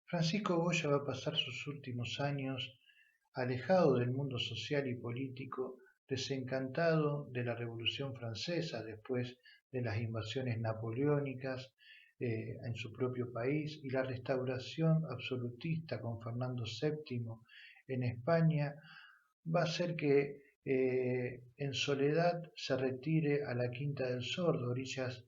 Francisco Goya va a pasar sus últimos años alejado del mundo social y político, desencantado de la Revolución Francesa después de las invasiones napoleónicas en su propio país y la restauración absolutista con Fernando VII en España, va a hacer que en soledad se retire a la Quinta del Sordo, orillas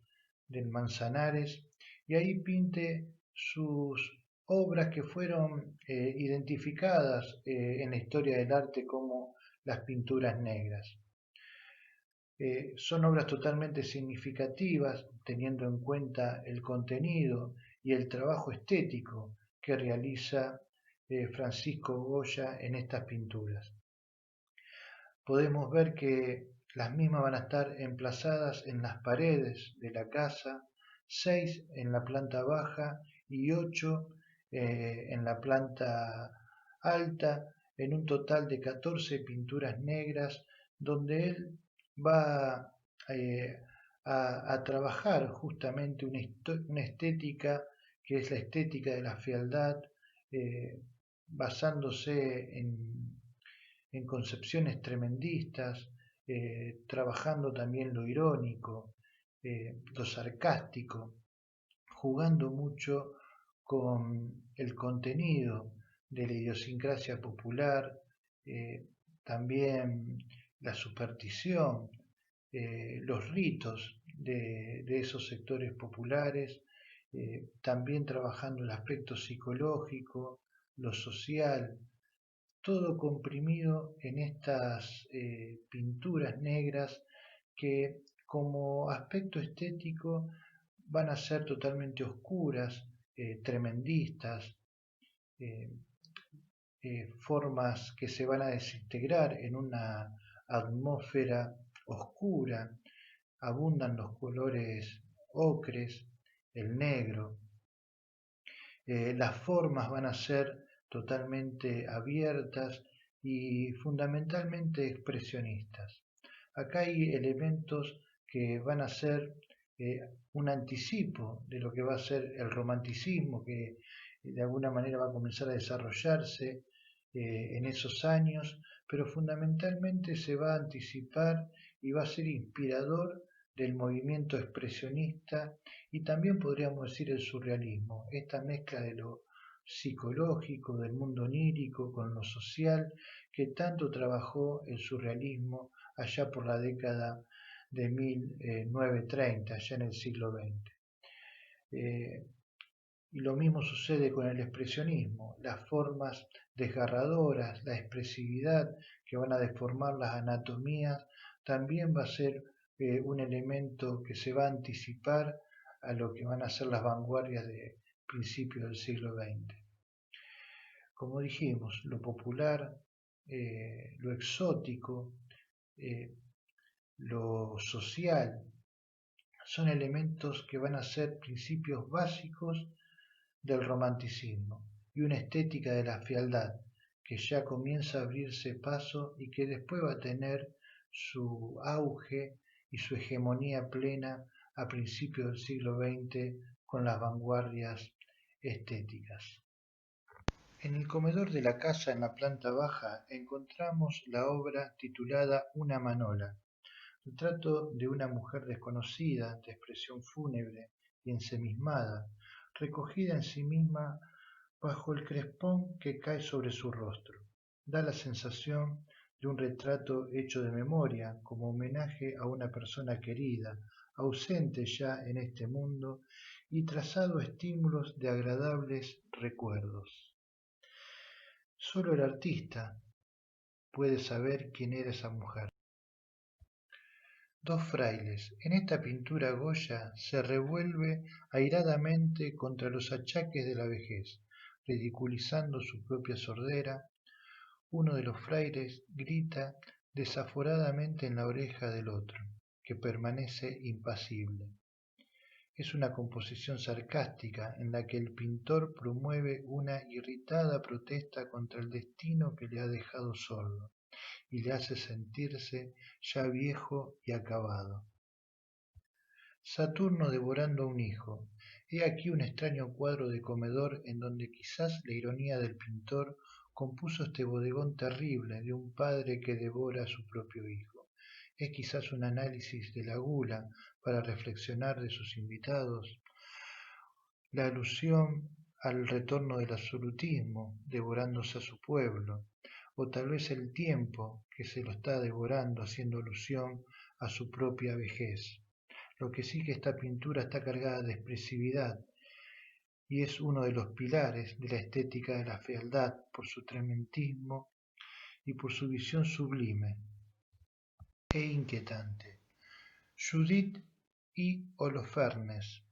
del Manzanares, y ahí pinte sus obras que fueron identificadas en la historia del arte como las pinturas negras. Son obras totalmente significativas, teniendo en cuenta el contenido y el trabajo estético que realiza Francisco Goya en estas pinturas. Podemos ver que las mismas van a estar emplazadas en las paredes de la casa, 6 en la planta baja y 8 en la planta alta, en un total de 14 pinturas negras, donde él va a trabajar justamente una estética que es la estética de la fealdad, eh, basándose en concepciones tremendistas, trabajando también lo irónico, lo sarcástico, jugando mucho con el contenido de la idiosincrasia popular, también la superstición, los ritos de esos sectores populares, también trabajando el aspecto psicológico, lo social, todo comprimido en estas pinturas negras que como aspecto estético van a ser totalmente oscuras, tremendistas, eh, formas que se van a desintegrar en una atmósfera oscura, abundan los colores ocres, el negro, las formas van a ser totalmente abiertas y fundamentalmente expresionistas. Acá hay elementos que van a ser eh, un anticipo de lo que va a ser el romanticismo, que de alguna manera va a comenzar a desarrollarse en esos años, pero fundamentalmente se va a anticipar y va a ser inspirador del movimiento expresionista y también podríamos decir el surrealismo, esta mezcla de lo psicológico, del mundo onírico con lo social, que tanto trabajó el surrealismo allá por la década de 1930, allá en el siglo XX. Y lo mismo sucede con el expresionismo, las formas desgarradoras, la expresividad que van a deformar las anatomías, también va a ser un elemento que se va a anticipar a lo que van a ser las vanguardias de principios del siglo XX. Como dijimos, lo popular, lo exótico, eh, lo social, son elementos que van a ser principios básicos del romanticismo y una estética de la fealdad que ya comienza a abrirse paso y que después va a tener su auge y su hegemonía plena a principios del siglo XX con las vanguardias estéticas. En el comedor de la casa en la planta baja encontramos la obra titulada Una manola, retrato de una mujer desconocida, de expresión fúnebre y ensimismada, recogida en sí misma bajo el crespón que cae sobre su rostro. Da la sensación de un retrato hecho de memoria, como homenaje a una persona querida, ausente ya en este mundo y trazado a estímulos de agradables recuerdos. Solo el artista puede saber quién era esa mujer. Dos frailes. En esta pintura Goya se revuelve airadamente contra los achaques de la vejez, ridiculizando su propia sordera. Uno de los frailes grita desaforadamente en la oreja del otro, que permanece impasible. Es una composición sarcástica en la que el pintor promueve una irritada protesta contra el destino que le ha dejado sordo y le hace sentirse ya viejo y acabado. Saturno devorando a un hijo. He aquí un extraño cuadro de comedor en donde quizás la ironía del pintor compuso este bodegón terrible de un padre que devora a su propio hijo. Es quizás un análisis de la gula para reflexionar de sus invitados, la alusión al retorno del absolutismo, devorándose a su pueblo, o tal vez el tiempo que se lo está devorando haciendo alusión a su propia vejez. Lo que sí que esta pintura está cargada de expresividad y es uno de los pilares de la estética de la fealdad por su trementismo y por su visión sublime e inquietante. Judith y Holofernes.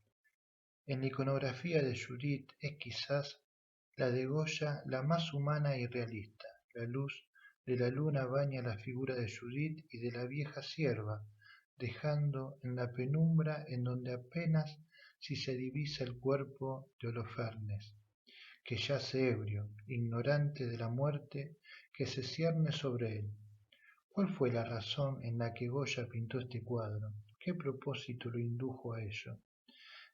En la iconografía de Judith es quizás la de Goya la más humana y realista. La luz de la luna baña la figura de Judith y de la vieja sierva, dejando en la penumbra en donde apenas si se divisa el cuerpo de Holofernes, que yace ebrio, ignorante de la muerte que se cierne sobre él. ¿Cuál fue la razón en la que Goya pintó este cuadro? ¿Qué propósito lo indujo a ello?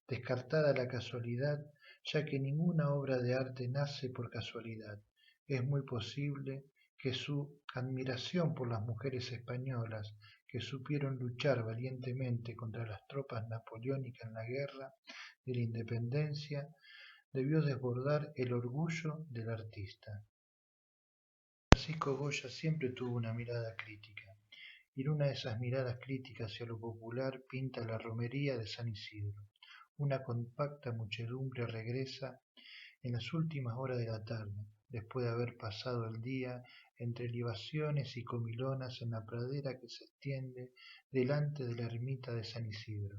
Descartada la casualidad, ya que ninguna obra de arte nace por casualidad, es muy posible que su admiración por las mujeres españolas que supieron luchar valientemente contra las tropas napoleónicas en la guerra de la independencia debió desbordar el orgullo del artista. Francisco Goya siempre tuvo una mirada crítica, y en una de esas miradas críticas hacia lo popular pinta la romería de San Isidro. Una compacta muchedumbre regresa en las últimas horas de la tarde, después de haber pasado el día entre libaciones y comilonas en la pradera que se extiende delante de la ermita de San Isidro.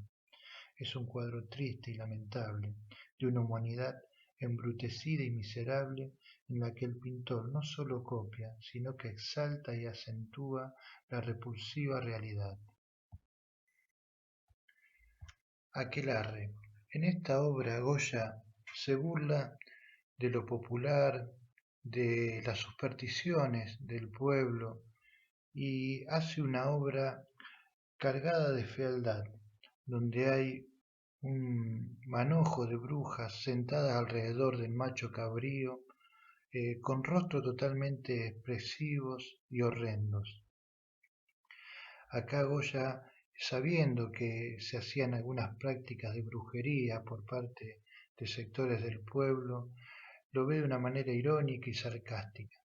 Es un cuadro triste y lamentable, de una humanidad embrutecida y miserable, en la que el pintor no sólo copia, sino que exalta y acentúa la repulsiva realidad. Aquelarre. En esta obra Goya se burla de lo popular, de las supersticiones del pueblo y hace una obra cargada de fealdad, donde hay un manojo de brujas sentadas alrededor del macho cabrío, con rostros totalmente expresivos y horrendos. Acá Goya, sabiendo que se hacían algunas prácticas de brujería por parte de sectores del pueblo, lo ve de una manera irónica y sarcástica.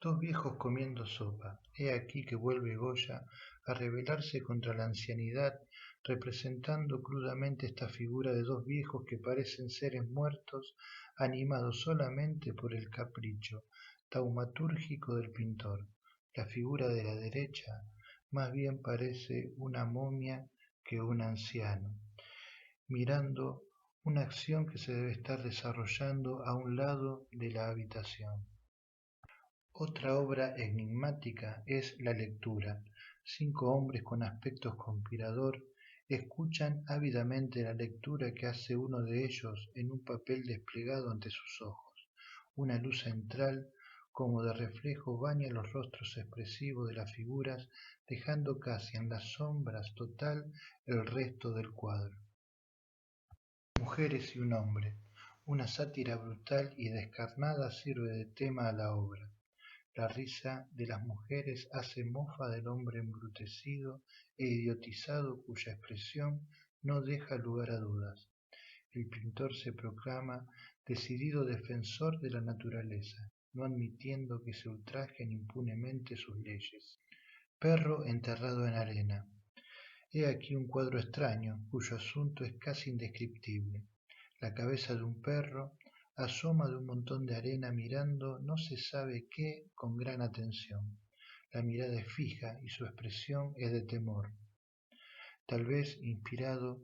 Dos viejos comiendo sopa. He aquí que vuelve Goya a rebelarse contra la ancianidad, representando crudamente esta figura de dos viejos que parecen seres muertos, animados solamente por el capricho taumatúrgico del pintor. La figura de la derecha más bien parece una momia que un anciano, mirando una acción que se debe estar desarrollando a un lado de la habitación. Otra obra enigmática es La lectura. 5 hombres con aspecto conspirador escuchan ávidamente la lectura que hace uno de ellos en un papel desplegado ante sus ojos. Una luz central, como de reflejo, baña los rostros expresivos de las figuras, dejando casi en las sombras total el resto del cuadro. Mujeres y un hombre. Una sátira brutal y descarnada sirve de tema a la obra. La risa de las mujeres hace mofa del hombre embrutecido e idiotizado cuya expresión no deja lugar a dudas. El pintor se proclama decidido defensor de la naturaleza, no admitiendo que se ultrajen impunemente sus leyes. Perro enterrado en arena. He aquí un cuadro extraño, cuyo asunto es casi indescriptible. La cabeza de un perro asoma de un montón de arena mirando no se sabe qué con gran atención. La mirada es fija y su expresión es de temor, tal vez inspirado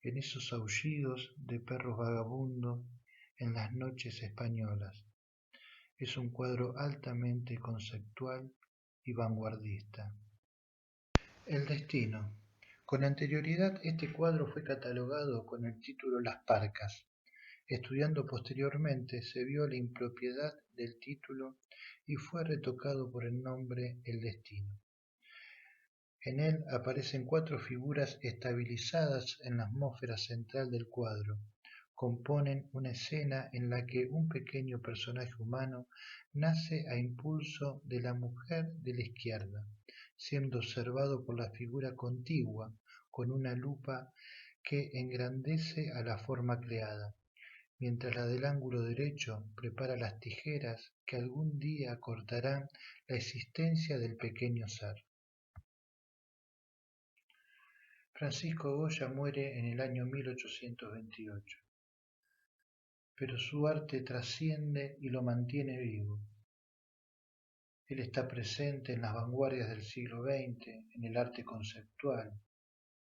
en esos aullidos de perros vagabundos en las noches españolas. Es un cuadro altamente conceptual y vanguardista. El destino. Con anterioridad este cuadro fue catalogado con el título Las Parcas. Estudiando posteriormente se vio la impropiedad del título y fue retocado por el nombre El Destino. En él aparecen cuatro figuras estabilizadas en la atmósfera central del cuadro. Componen una escena en la que un pequeño personaje humano nace a impulso de la mujer de la izquierda, siendo observado por la figura contigua con una lupa que engrandece a la forma creada, mientras la del ángulo derecho prepara las tijeras que algún día cortarán la existencia del pequeño ser. Francisco Goya muere en el año 1828, pero su arte trasciende y lo mantiene vivo. Él está presente en las vanguardias del siglo XX, en el arte conceptual,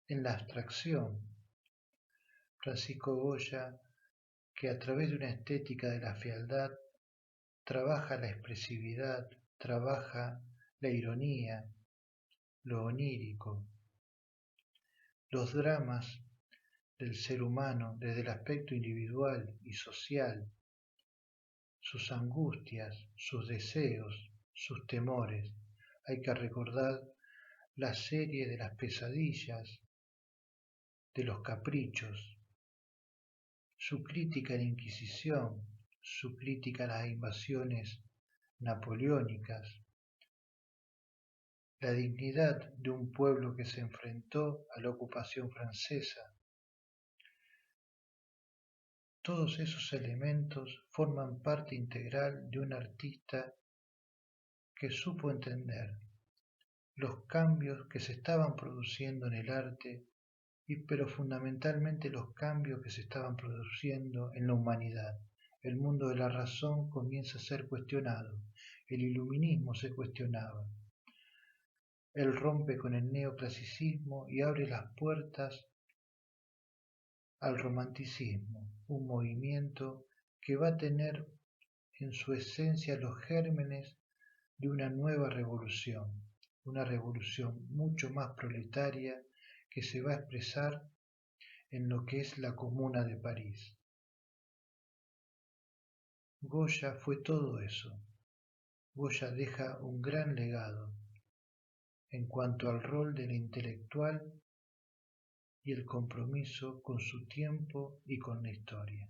en la abstracción. Francisco Goya, que a través de una estética de la fealdad trabaja la expresividad, trabaja la ironía, lo onírico, los dramas del ser humano desde el aspecto individual y social, sus angustias, sus deseos, sus temores. Hay que recordar la serie de las pesadillas, de los caprichos, su crítica a la Inquisición, su crítica a las invasiones napoleónicas, la dignidad de un pueblo que se enfrentó a la ocupación francesa. Todos esos elementos forman parte integral de un artista que supo entender los cambios que se estaban produciendo en el arte pero fundamentalmente los cambios que se estaban produciendo en la humanidad. El mundo de la razón comienza a ser cuestionado, el iluminismo se cuestionaba. Él rompe con el neoclasicismo y abre las puertas al romanticismo, un movimiento que va a tener en su esencia los gérmenes de una revolución mucho más proletaria que se va a expresar en lo que es la Comuna de París. Goya fue todo eso. Goya deja un gran legado en cuanto al rol del intelectual y el compromiso con su tiempo y con la historia.